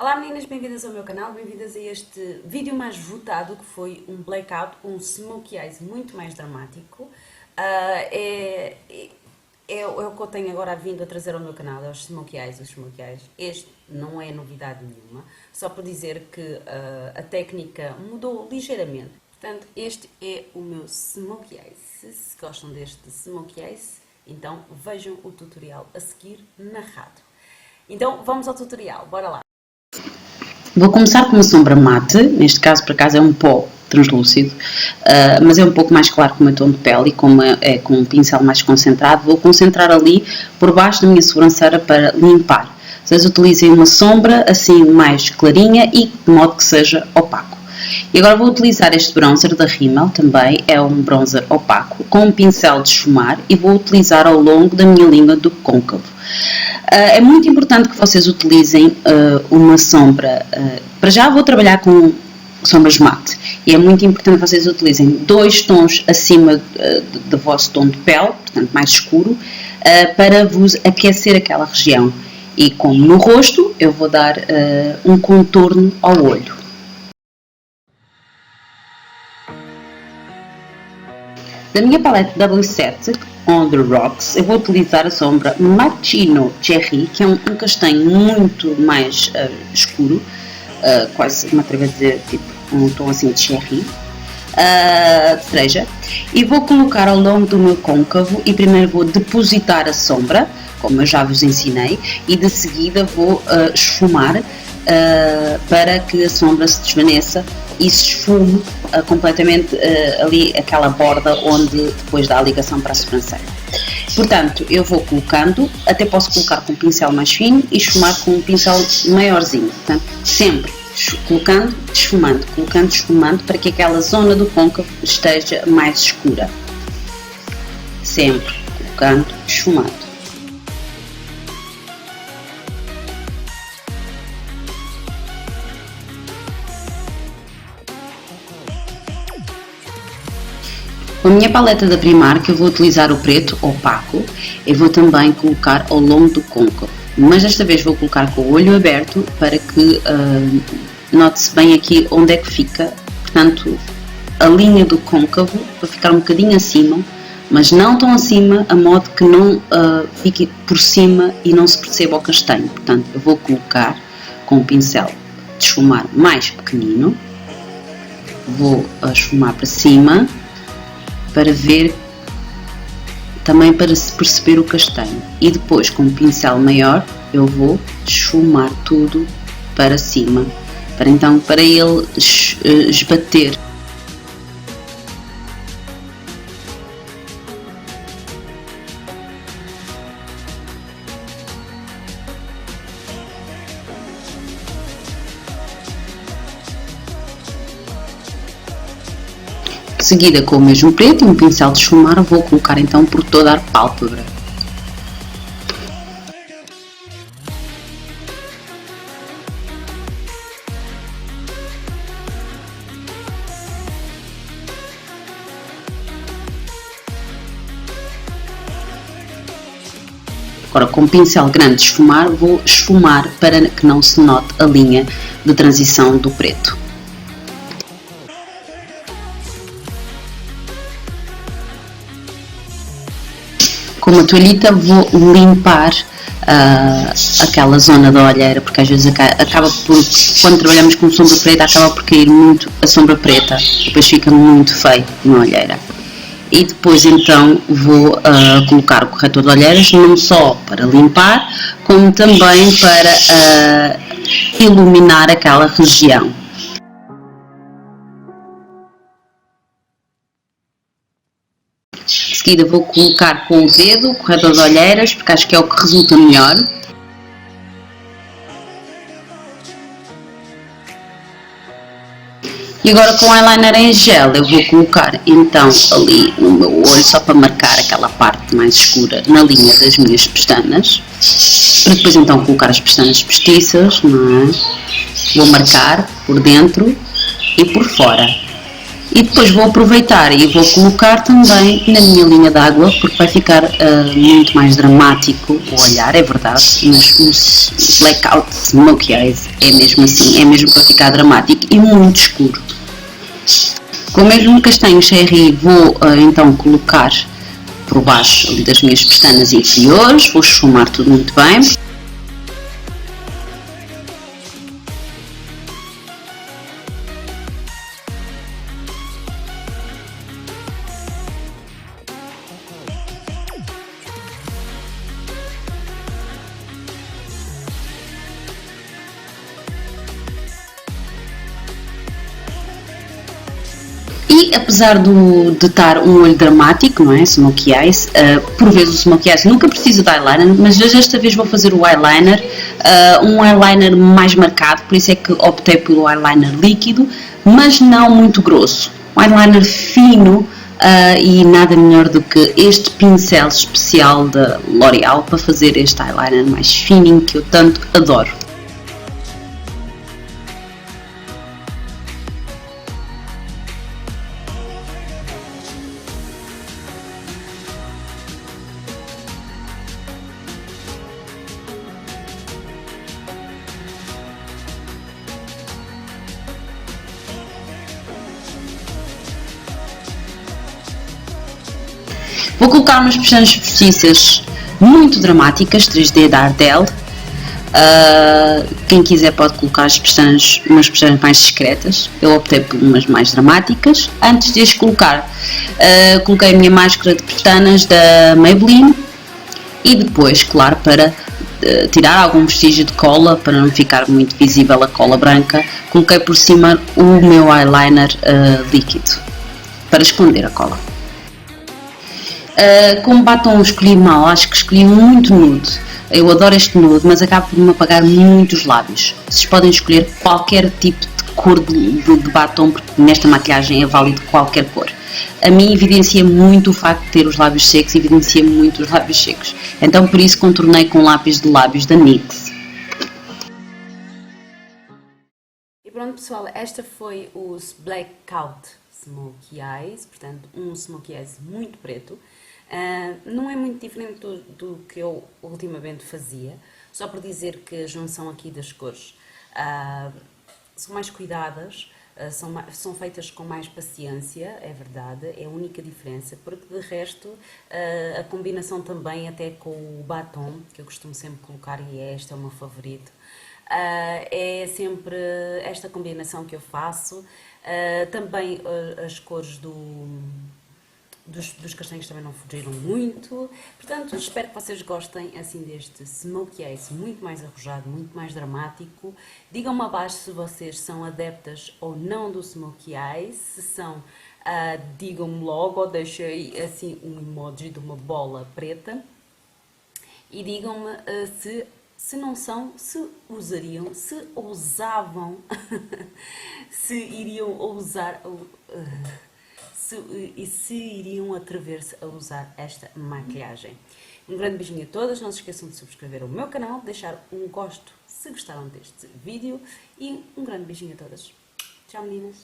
Olá meninas, bem-vindas ao meu canal, bem-vindas a este vídeo mais votado, que foi um blackout, um smokey eyes muito mais dramático. É o que eu tenho agora vindo a trazer ao meu canal, é os smokey eyes. Este não é novidade nenhuma, só por dizer que a técnica mudou ligeiramente. Portanto, este é o meu smokey eyes. Se gostam deste smokey eyes, então vejam o tutorial a seguir narrado. Então vamos ao tutorial, bora lá! Vou começar com uma sombra mate, neste caso por acaso é um pó translúcido, mas é um pouco mais claro que o meu tom de pele e como é com um pincel mais concentrado, vou concentrar ali por baixo da minha sobrancelha para limpar. Vocês utilizem uma sombra assim mais clarinha e de modo que seja opaco. E agora vou utilizar este bronzer da Rimmel, também é um bronzer opaco, com um pincel de esfumar e vou utilizar ao longo da minha língua do côncavo. É muito importante que vocês utilizem uma sombra, para já vou trabalhar com sombras mate, e é muito importante que vocês utilizem 2 tons acima do vosso tom de pele, portanto mais escuro, para vos aquecer aquela região. E como no rosto, eu vou dar um contorno ao olho. Da minha paleta W7 On The Rocks, eu vou utilizar a sombra Macchino Cherry, que é um castanho muito mais escuro, quase me atrevo a dizer tipo um tom assim de cherry, de cereja, e vou colocar ao longo do meu côncavo e primeiro vou depositar a sombra, como eu já vos ensinei, e de seguida vou esfumar para que a sombra se desvaneça e se esfume completamente ali aquela borda onde depois dá a ligação para a sobrancelha. Portanto, eu vou colocando, até posso colocar com um pincel mais fino e esfumar com um pincel maiorzinho. Portanto, sempre colocando, esfumando, para que aquela zona do côncavo esteja mais escura. Sempre colocando, esfumando. Com a minha paleta da Primark eu vou utilizar o preto opaco e vou também colocar ao longo do côncavo, mas desta vez vou colocar com o olho aberto para que note-se bem aqui onde é que fica, portanto a linha do côncavo vai ficar um bocadinho acima, mas não tão acima a modo que não fique por cima e não se perceba o castanho. Portanto eu vou colocar com o pincel de esfumar mais pequenino, vou esfumar para cima, para ver, também para se perceber o castanho, e depois com um pincel maior eu vou esfumar tudo para cima, para ele esbater. De seguida, com o mesmo preto e um pincel de esfumar, vou colocar então por toda a pálpebra. Agora, com o pincel grande de esfumar, vou esfumar para que não se note a linha de transição do preto. Com uma toalhita vou limpar aquela zona da olheira, porque às vezes acaba por, quando trabalhamos com sombra preta, acaba por cair muito a sombra preta, depois fica muito feio na olheira. E depois então vou colocar o corretor de olheiras, não só para limpar, como também para iluminar aquela região. De seguida vou colocar com o dedo o corretor de olheiras, porque acho que é o que resulta melhor. E agora com o eyeliner em gel eu vou colocar então ali no meu olho, só para marcar aquela parte mais escura na linha das minhas pestanas, para depois então colocar as pestanas postiças, não é? Vou marcar por dentro e por fora. E depois vou aproveitar e vou colocar também na minha linha d'água, porque vai ficar muito mais dramático o olhar, é verdade, mas o blackout smokey eyes é mesmo assim, é mesmo para ficar dramático e muito escuro. Com o mesmo castanho cherry vou então colocar por baixo ali das minhas pestanas inferiores, vou esfumar tudo muito bem. E apesar de estar um olho dramático, não é? Smokey eyes, por vezes o smokey eyes nunca precisa de eyeliner, mas desta vez vou fazer o eyeliner, um eyeliner mais marcado, por isso é que optei pelo eyeliner líquido, mas não muito grosso. Um eyeliner fino e nada melhor do que este pincel especial da L'Oreal para fazer este eyeliner mais fininho que eu tanto adoro. Vou colocar umas pestanas postiças muito dramáticas, 3D da Ardell. Quem quiser pode colocar umas pestanas mais discretas. Eu optei por umas mais dramáticas. Antes de as colocar, coloquei a minha máscara de pestanas da Maybelline e depois, claro, para tirar algum vestígio de cola, para não ficar muito visível a cola branca, coloquei por cima o meu eyeliner líquido, para esconder a cola. Como batom escolhi mal, acho que escolhi muito nude. Eu adoro este nude, mas acabo por me apagar muito os lábios. Vocês podem escolher qualquer tipo de cor de batom, porque nesta maquilhagem é válido qualquer cor. A mim evidencia muito o facto de ter os lábios secos, evidencia muito os lábios secos. Então por isso contornei com lápis de lábios da NYX. E pronto pessoal, esta foi os Blackout Smokey Eyes, portanto um Smokey Eyes muito preto. Não é muito diferente do que eu ultimamente fazia, só por dizer que a junção aqui das cores são mais cuidadas, são feitas com mais paciência, é verdade, é a única diferença, porque de resto a combinação também até com o batom, que eu costumo sempre colocar e este é o meu favorito, é sempre esta combinação que eu faço, também as cores dos castanhos também não fugiram muito, portanto espero que vocês gostem assim deste Smokey Eyes muito mais arrojado, muito mais dramático. Digam-me abaixo se vocês são adeptas ou não do Smokey Eyes, se são, digam-me logo, ou deixem assim um emoji de uma bola preta e digam-me se não são, se usariam, se ousavam, se iriam ousar... se iriam atrever-se a usar esta maquilhagem. Um grande beijinho a todas, não se esqueçam de subscrever o meu canal, deixar um gosto se gostaram deste vídeo e um grande beijinho a todas. Tchau meninas!